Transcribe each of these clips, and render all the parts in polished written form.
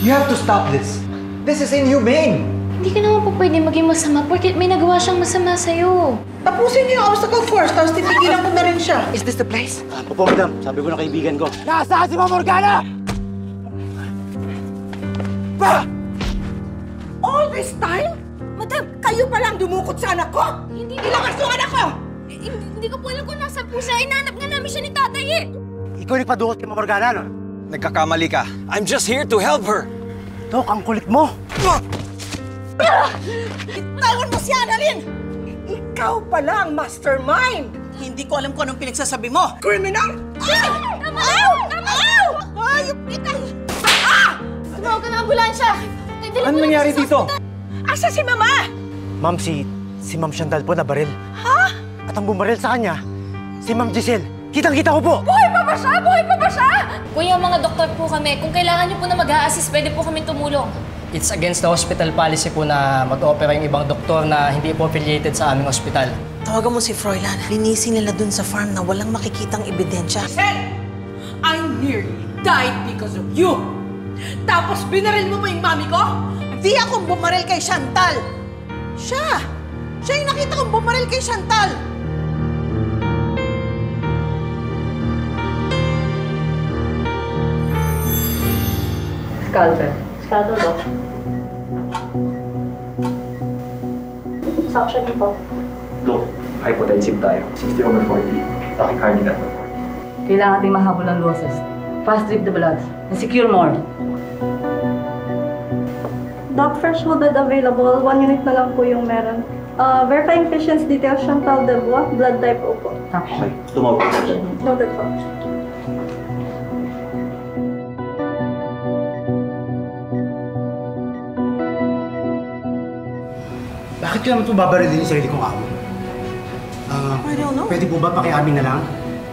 You have to stop this. This is inhumane. Hindi ka naman po pwede maging masama porque may nagawa siyang masama sa'yo. Tapusin niyo yung obstacle first, tapos titigilan ko na rin siya. Is this the place? Opo, madam. Sabi ko na kaibigan ko. Nasaan si Ma'am Morgana? Ba! All this time? Madam, kayo palang dumukot sa anak ko? Hindi Ilakas yung anak ko! Hindi ko po alam kung nasa po siya. Inanap nga namin siya ni tatay eh. Ikaw nagpadukot kay Ma'am Morgana, no? Nagkakamali ka. I'm just here to help her. Dok, ang kulit mo. Itawan mo si Annalyn! Ikaw pala ang mastermind! Hindi ko alam kung anong pinagsasabi mo. Criminal! Tama! Tama! Hayop kita! Tumawag ka ng ambulansya. Ano nangyari dito? Asa si Mama? Ma'am, si Ma'am Chantal po nabaril. Ha? At ang bumaril sa kanya, si Ma'am Giselle. Kitang-kita ko po! Buhay pa ba siya? Buhay pa ba siya? Kuya, mga doktor po kami. Kung kailangan niyo po na mag-a-assist, pwede po kami tumulong. It's against the hospital policy po na mag-opera yung ibang doktor na hindi po affiliated sa aming hospital. Tawagan mo si Froilan. Linisin nila dun sa farm na walang makikitang ebidensya. Giselle! I nearly died because of you! Tapos binaril mo pa yung mami ko? Di akong bumaril kay Chantal! Siya! Siya yung nakita kong bumaril kay Chantal! Scalpel. Scalpel, Doc. Suction po. Look, hypotensive tayo. 60/40. Tachycardia at 40. Kailangan natin mahabol ang losses. Fast drip the blood. And secure more. Doc, fresh bed available. 1 unit na lang po yung meron. Verifying patient's details, Chantal Debois, blood type O po. Okay, tumawag ka dyan. Noted po. Bakit ko naman po babarilin yung sarili kong amo? I don't know. Pwede po ba pakiamin na lang?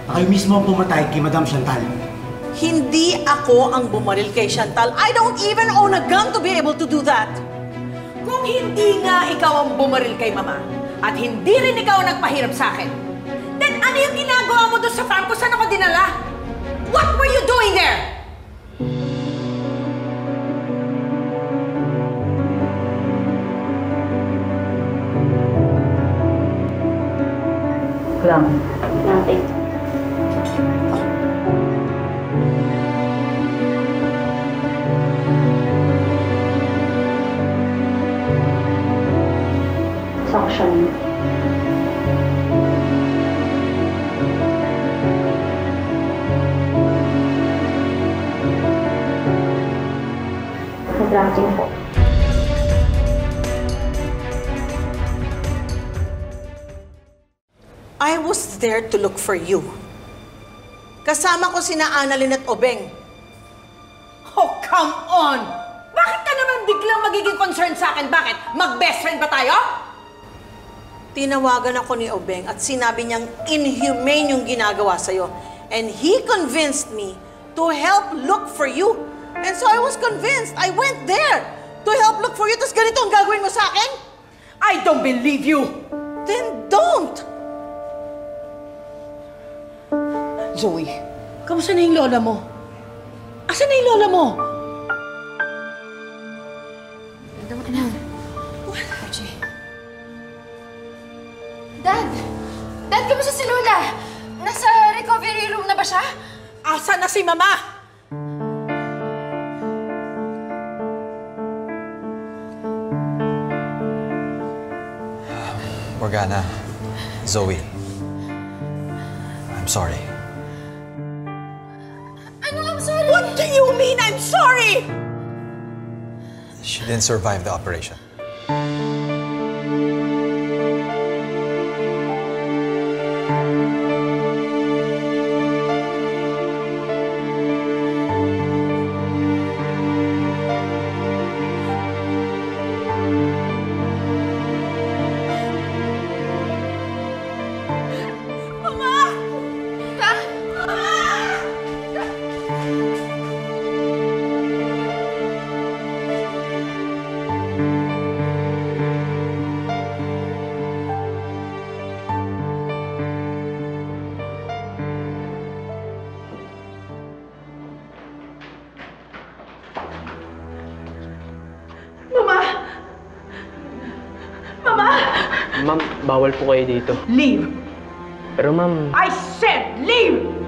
Na kayo mismo ang pumatay kay Madam Chantal. Hindi ako ang bumaril kay Chantal. I don't even own a gun to be able to do that. Kung hindi nga ikaw ang bumaril kay Mama, at hindi rin ikaw ang nagpahirap sa akin, then ano yung ginagawa mo doon sa farm ko? Saan ako dinala? What were you doing there? Clam. Nothing. Suction. Contracting po. I was there to look for you. Kasama ko sina Annalyn at Obeng. Oh, come on! Bakit ka naman biglang magiging concerned sa akin? Bakit? Mag-best friend ba tayo? Tinawagan ako ni Obeng at sinabi niyang inhumane yung ginagawa sa'yo. And he convinced me to help look for you. And so I was convinced. I went there to help look for you. Tapos ganito ang gagawin mo sa akin? I don't believe you! Then don't! Zoe, kamusta na yung lola mo? Asan na yung lola mo? Dad! Dad, kamusta si Lola? Nasa recovery room na ba siya? Asan na si Mama? Morgana, Zoe, I'm sorry. Ano, I'm sorry? What do you mean I'm sorry? She didn't survive the operation. Ma'am, bawal po kayo dito. Leave! Pero ma'am... I said leave!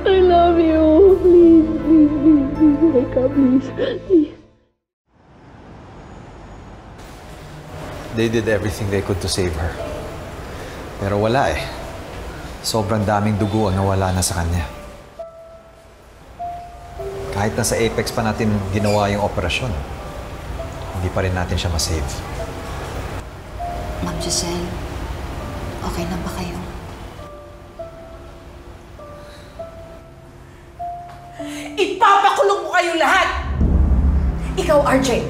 I love you. Please, please, please, please, wake up, please. Please. They did everything they could to save her. Pero wala eh. Sobrang daming dugo ang nawala na sa kanya. Kahit nasa Apex pa natin ginawa yung operasyon, hindi pa rin natin siya masave. Ma'am Giselle, okay na ba kayo? Ipapakulong mo kayong lahat! Ikaw, RJ.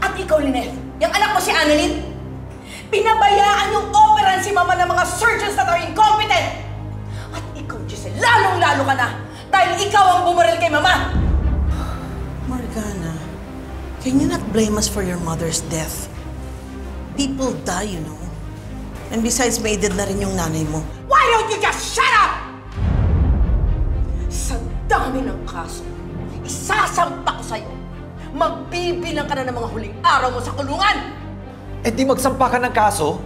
At ikaw, Lynette. Yung anak mo si Annalyn. Pinabayaan yung operan si Mama ng mga surgeons that are incompetent! At ikaw, Giselle, lalong-lalo ka na! Dahil ikaw ang bumaril kay Mama! Morgana, can you not blame us for your mother's death? People die, you know. And besides, may edad na rin yung nanay mo. Why don't you just shut up? Sa dami ng kaso, isasampa ko sa'yo. Magbibilang ka na ng mga huling araw mo sa kulungan! Eh di magsampa ka ng kaso.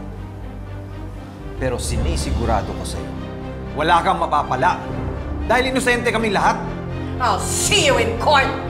Pero sinisigurado ko sa'yo, wala kang mapapala. Dahil inosente kaming lahat. I'll see you in court!